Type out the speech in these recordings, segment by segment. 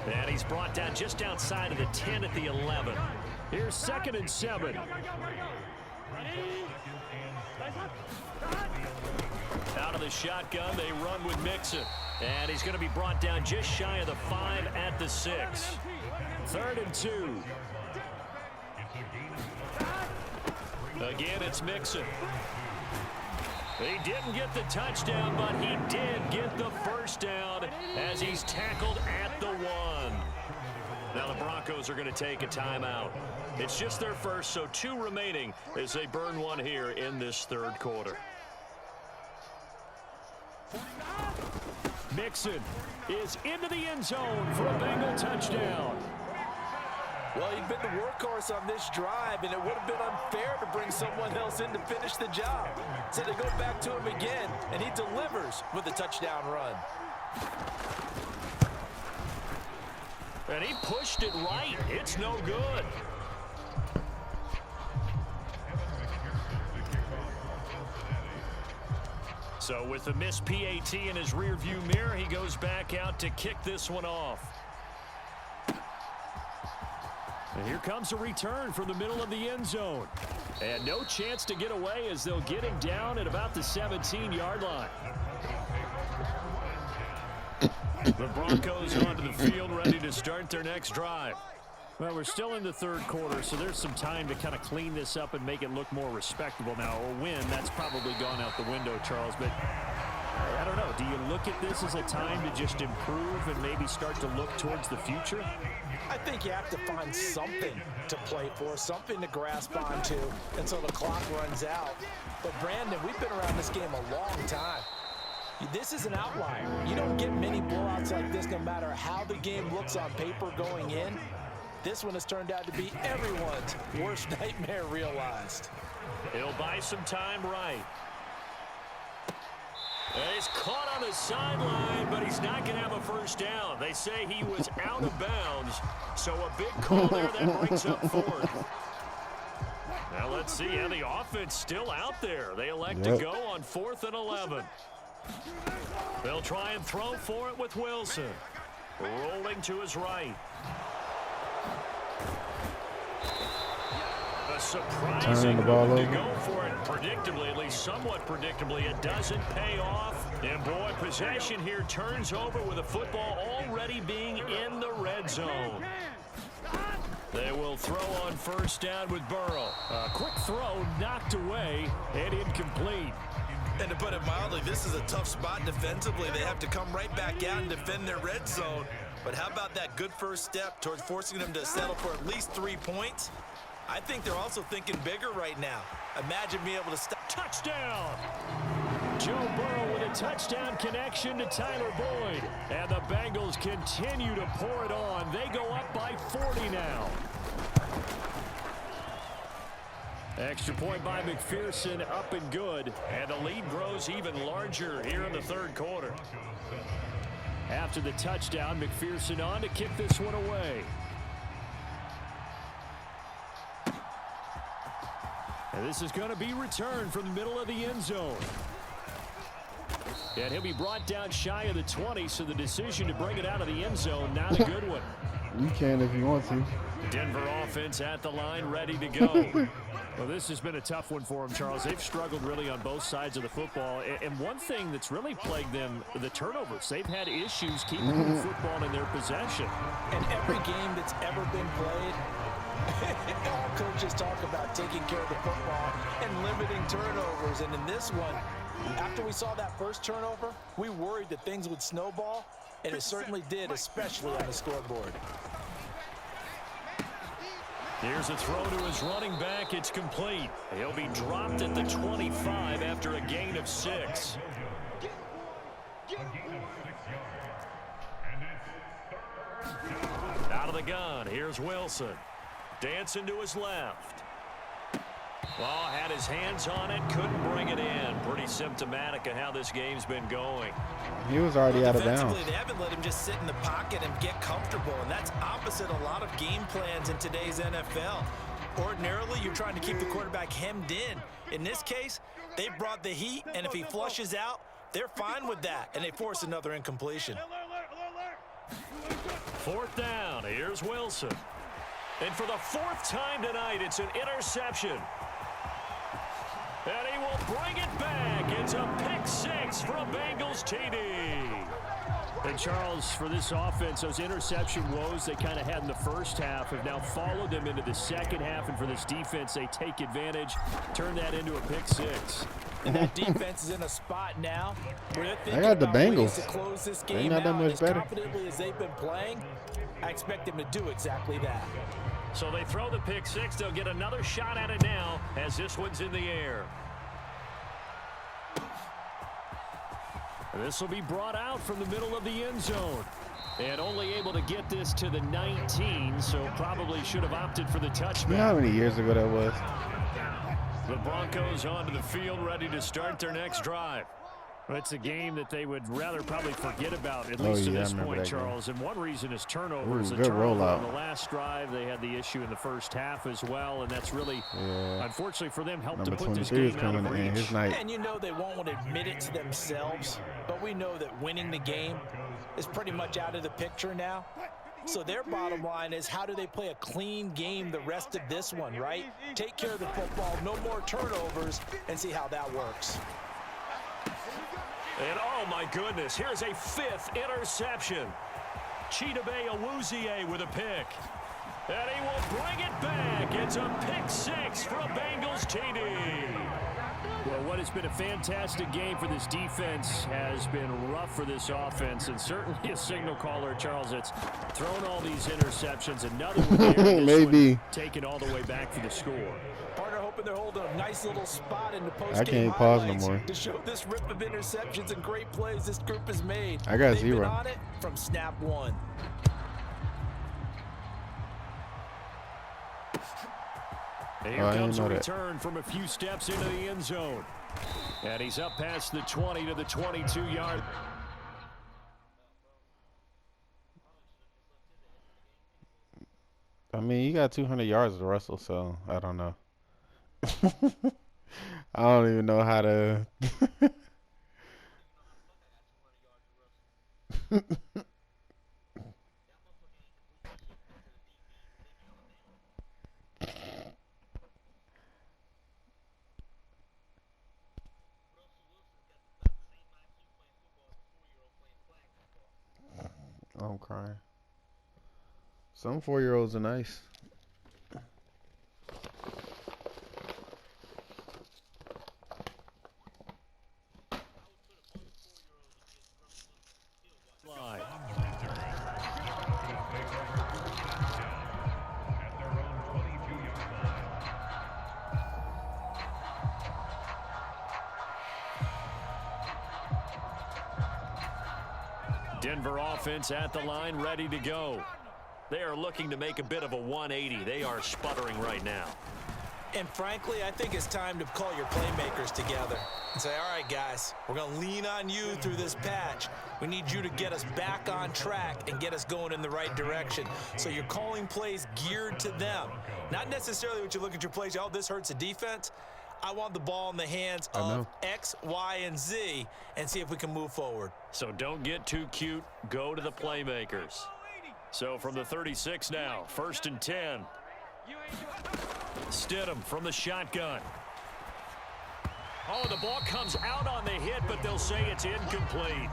And he's brought down just outside of the 10 at the 11. Here's 2nd and 7. Out of the shotgun, they run with Mixon. And he's going to be brought down just shy of the 5 at the 6. 3rd and 2. Again, it's Mixon. He didn't get the touchdown, but he did get the first down as he's tackled at the 1. Now the Broncos are going to take a timeout. It's just their first, so 2 remaining as they burn one here in this 3rd quarter. Mixon is into the end zone for a Bengal touchdown. Well, he'd been the workhorse on this drive, and it would have been unfair to bring someone else in to finish the job. So they go back to him again, and he delivers with a touchdown run. And he pushed it right. It's no good. So with the missed PAT in his rearview mirror, he goes back out to kick this one off. And here comes a return from the middle of the end zone. And no chance to get away as they'll get him down at about the 17-yard line. The Broncos onto the field, ready to start their next drive. Well, we're still in the 3rd quarter, so there's some time to kind of clean this up and make it look more respectable. Now, a win, that's probably gone out the window, Charles, but I don't know. Do you look at this as a time to just improve and maybe start to look towards the future? I think you have to find something to play for, something to grasp onto until the clock runs out. But, Brandon, we've been around this game a long time. This is an outlier. You don't get many blowouts like this no matter how the game looks on paper going in. This one has turned out to be everyone's worst nightmare realized. He'll buy some time right. He's caught on the sideline, but he's not going to have a first down. They say he was out of bounds, so a big call there that brings up 4th. Now let's see how the offense still out there. They elect to go on 4th and 11. They'll try and throw for it with Wilson. Rolling to his right. A surprising move to go for it. Predictably, at least somewhat predictably, it doesn't pay off. And boy, possession here turns over with the football already being in the red zone. They will throw on first down with Burrow. A quick throw knocked away and incomplete. And to put it mildly, this is a tough spot defensively. They have to come right back out and defend their red zone. But how about that good first step towards forcing them to settle for at least 3 points? I think they're also thinking bigger right now. Imagine being able to stop. Touchdown! Joe Burrow with a touchdown connection to Tyler Boyd. And the Bengals continue to pour it on. They go up by 40 now. Extra point by McPherson, up and good. And the lead grows even larger here in the 3rd quarter. After the touchdown, McPherson on to kick this one away. And this is going to be returned from the middle of the end zone. And he'll be brought down shy of the 20, so the decision to bring it out of the end zone, not a good one. You can if you want to. Denver offense at the line, ready to go. Well, this has been a tough one for them, Charles. They've struggled really on both sides of the football. And one thing that's really plagued them, the turnovers. They've had issues keeping the football in their possession. And every game that's ever been played, all coaches talk about taking care of the football and limiting turnovers. And in this one, after we saw that first turnover, we worried that things would snowball, and it certainly did, especially on the scoreboard. Here's a throw to his running back. It's complete. He'll be dropped at the 25 after a gain of 6. Out of the gun, here's Wilson. Dancing to his left. Well, had his hands on it, couldn't bring it in. Pretty symptomatic of how this game's been going. He was already out of bounds. They haven't let him just sit in the pocket and get comfortable, and that's opposite a lot of game plans in today's NFL. Ordinarily, you're trying to keep the quarterback hemmed in. In this case, they brought the heat, and if he flushes out, they're fine with that, and they force another incompletion. 4th down. Here's Wilson. And for the 4th time tonight, it's an interception. And he will bring it back. It's a pick 6 for a Bengals TD. And Charles, for this offense, those interception woes they kind of had in the first half have now followed them into the second half. And for this defense, they take advantage, turn that into a pick 6. And that defense is in a spot now where they're thinking I got the about ways Bengals. to close this They're game not that out. much As better. confidently as they've been playing, I expect them to do exactly that. So they throw the pick 6. They'll get another shot at it now as this one's in the air. And this will be brought out from the middle of the end zone. And only able to get this to the 19, so probably should have opted for the touchback. You know how many years ago that was? The Broncos onto the field, ready to start their next drive. Well, it's a game that they would rather probably forget about, at least to this point, Charles. And one reason is turnovers. Ooh, the good turnover rollout. on the last drive, they had the issue in the first half as well, and that's really, unfortunately for them, helped Number to put this 23 is game out of coming in reach. his night. And you know they won't want to admit it to themselves, but we know that winning the game is pretty much out of the picture now. So their bottom line is, how do they play a clean game the rest of this one, right? Take care of the football, no more turnovers, and see how that works. And oh my goodness, here's a 5th interception. Chidobe Awuzie with a pick. And he will bring it back. It's a pick 6 for a Bengals TD. Well, what has been a fantastic game for this defense has been rough for this offense, and certainly a signal caller, Charles, that's thrown all these interceptions. Another one there, Maybe. taken all the way back for the score. Partner hoping they're holding a nice little spot in the post-game I can't pause no highlights more. to show this rip of interceptions and great plays this group has made. I got They've 0. been on it from snap 1. Here I comes a didn't know that. return from a few steps into the end zone. And he's up past the 20 to the 22-yard. I mean, you got 200 yards to wrestle, so I don't know. I don't even know how to. I'm crying. Some 4-year-olds are nice. Line. Denver offense at the line, ready to go. They are looking to make a bit of a 180. They are sputtering right now. And frankly, I think it's time to call your playmakers together and say, all right, guys, we're going to lean on you through this patch. We need you to get us back on track and get us going in the right direction. So you're calling plays geared to them. Not necessarily what you look at your plays, oh, this hurts the defense. I want the ball in the hands of X, Y, and Z and see if we can move forward. So don't get too cute. Go to the playmakers. So from the 36 now, 1st and 10. Stidham from the shotgun. Oh, the ball comes out on the hit, but they'll say it's incomplete.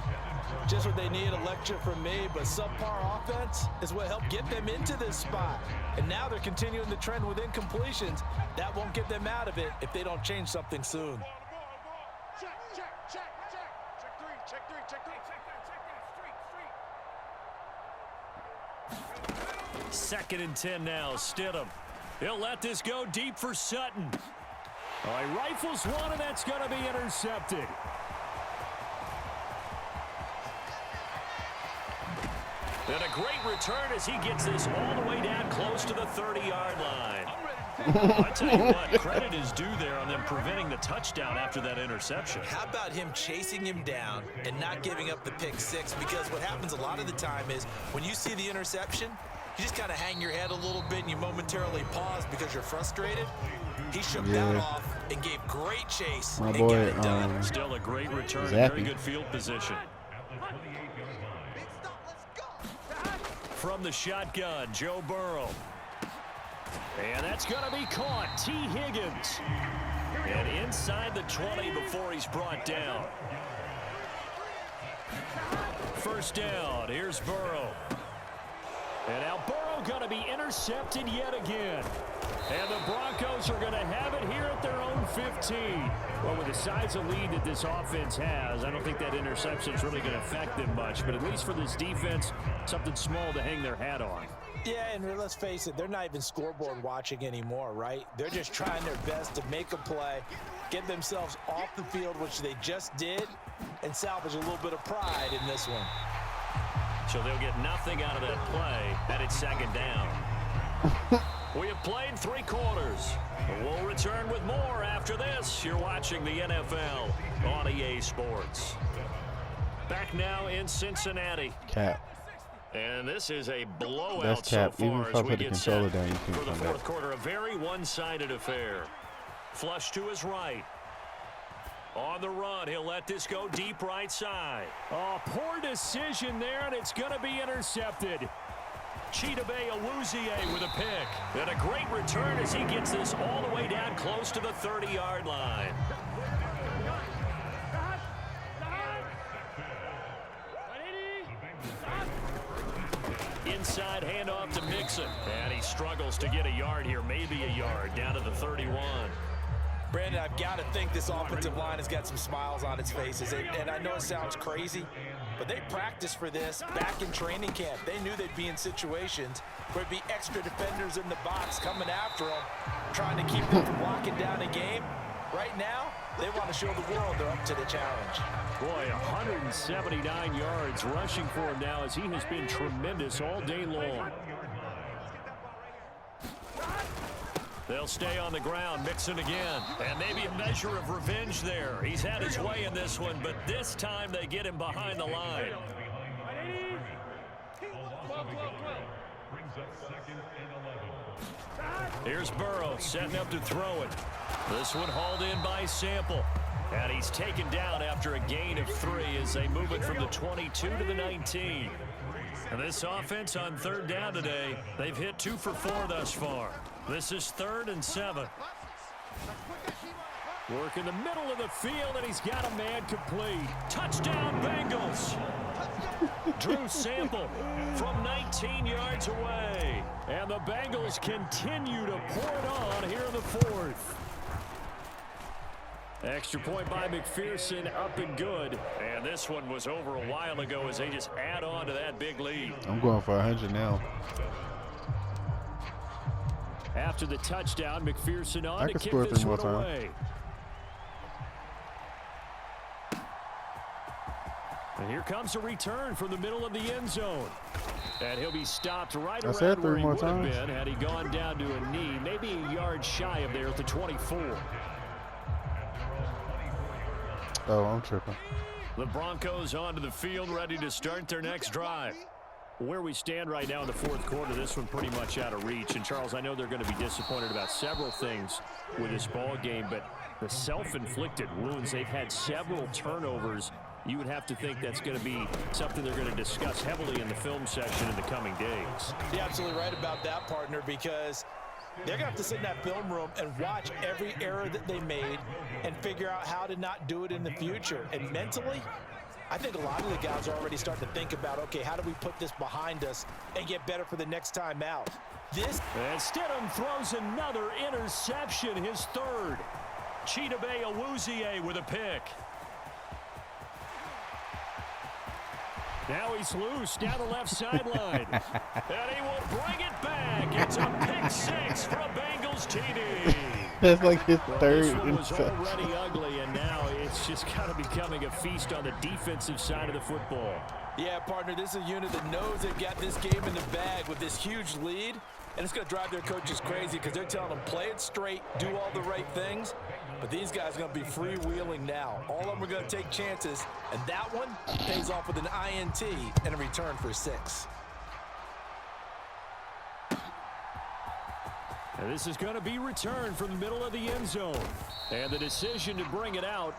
Just what they need, a lecture from me, but subpar offense is what helped get them into this spot. And now they're continuing the trend with incompletions. That won't get them out of it if they don't change something soon. Second and 10 now, Stidham. He'll let this go deep for Sutton. Oh, he rifles one, and that's going to be intercepted. And a great return as he gets this all the way down close to the 30-yard line. I tell you what, credit is due there on them preventing the touchdown after that interception. How about him chasing him down and not giving up the pick 6? Because what happens a lot of the time is when you see the interception, you just kind of hang your head a little bit and you momentarily pause because you're frustrated. He shook that off and gave great chase My and boy, got it done. Still a great return, Zappy. very good field position. from the shotgun, Joe Burrow. And that's going to be caught. T. Higgins. And inside the 20 before he's brought down. First down. Here's Burrow. And now Burrow going to be intercepted yet again. And the Broncos are going to have it here at their own 15. Well, with the size of lead that this offense has, I don't think that interception is really going to affect them much. But at least for this defense, something small to hang their hat on. Yeah, and let's face it, they're not even scoreboard watching anymore, right? They're just trying their best to make a play, get themselves off the field, which they just did, and salvage a little bit of pride in this one. So they'll get nothing out of that play, and it's second down. We have played 3 quarters. We'll return with more after this. You're watching the NFL on EA Sports. Back now in Cincinnati. Cap. And this is a blowout That's so cap. Even far if I as we put the get controller set down, you can for the come fourth back. quarter. A very one-sided affair. Flush to his right. On the run, he'll let this go deep right side. Oh, poor decision there, and it's going to be intercepted. Chidobe Awuzie with a pick. And a great return as he gets this all the way down close to the 30-yard line. Inside handoff to Mixon. And he struggles to get a yard here, maybe a yard, down to the 31. Brandon, I've got to think this offensive line has got some smiles on its faces. And I know it sounds crazy, but they practiced for this back in training camp. They knew they'd be in situations where there'd be extra defenders in the box coming after them, trying to keep them from locking down a game. Right now, they want to show the world they're up to the challenge. Boy, 179 yards rushing for him now as he has been tremendous all day long. They'll stay on the ground, Mixon again. And maybe a measure of revenge there. He's had his way in this one, but this time they get him behind the line. Here's Burrow setting up to throw it. This one hauled in by Sample. And he's taken down after a gain of 3 as they move it from the 22 to the 19. And this offense on third down today, they've hit 2 for 4 thus far. This is 3rd and 7. Work in the middle of the field, and he's got a man complete. Touchdown, Bengals. Drew Sample from 19 yards away. And the Bengals continue to pour it on here in the 4th. Extra point by McPherson, up and good. And this one was over a while ago as they just add on to that big lead. I'm going for 100 now. After the touchdown, McPherson on to can kick score this 3 more one times. away. And here comes a return from the middle of the end zone. And he'll be stopped right around said 3 where he more would have times. been had he gone down to a knee, maybe a yard shy of there at the 24. Oh, I'm tripping. The Broncos onto the field, ready to start their next drive. Where we stand right now in the 4th quarter, this one pretty much out of reach. And, Charles, I know they're going to be disappointed about several things with this ball game, but the self-inflicted wounds, they've had several turnovers. You would have to think that's going to be something they're going to discuss heavily in the film session in the coming days. You're absolutely right about that, partner, because they're going to have to sit in that film room and watch every error that they made and figure out how to not do it in the future. And mentally, I think a lot of the guys are already starting to think about, okay, how do we put this behind us and get better for the next time out? And Stidham throws another interception, his 3rd. Chidobe Awuzie with a pick. Now he's loose down the left sideline. And he will bring it back. It's a pick 6 for a Bengals TD. That's like his Well, 3rd this one was interception. already ugly, and now it's just kind of becoming a feast on the defensive side of the football. Yeah, partner, this is a unit that knows they've got this game in the bag with this huge lead, and it's going to drive their coaches crazy because they're telling them play it straight, do all the right things, but these guys are going to be freewheeling now. All of them are going to take chances, and that one pays off with an INT and a return for 6. And this is going to be returned from the middle of the end zone. And the decision to bring it out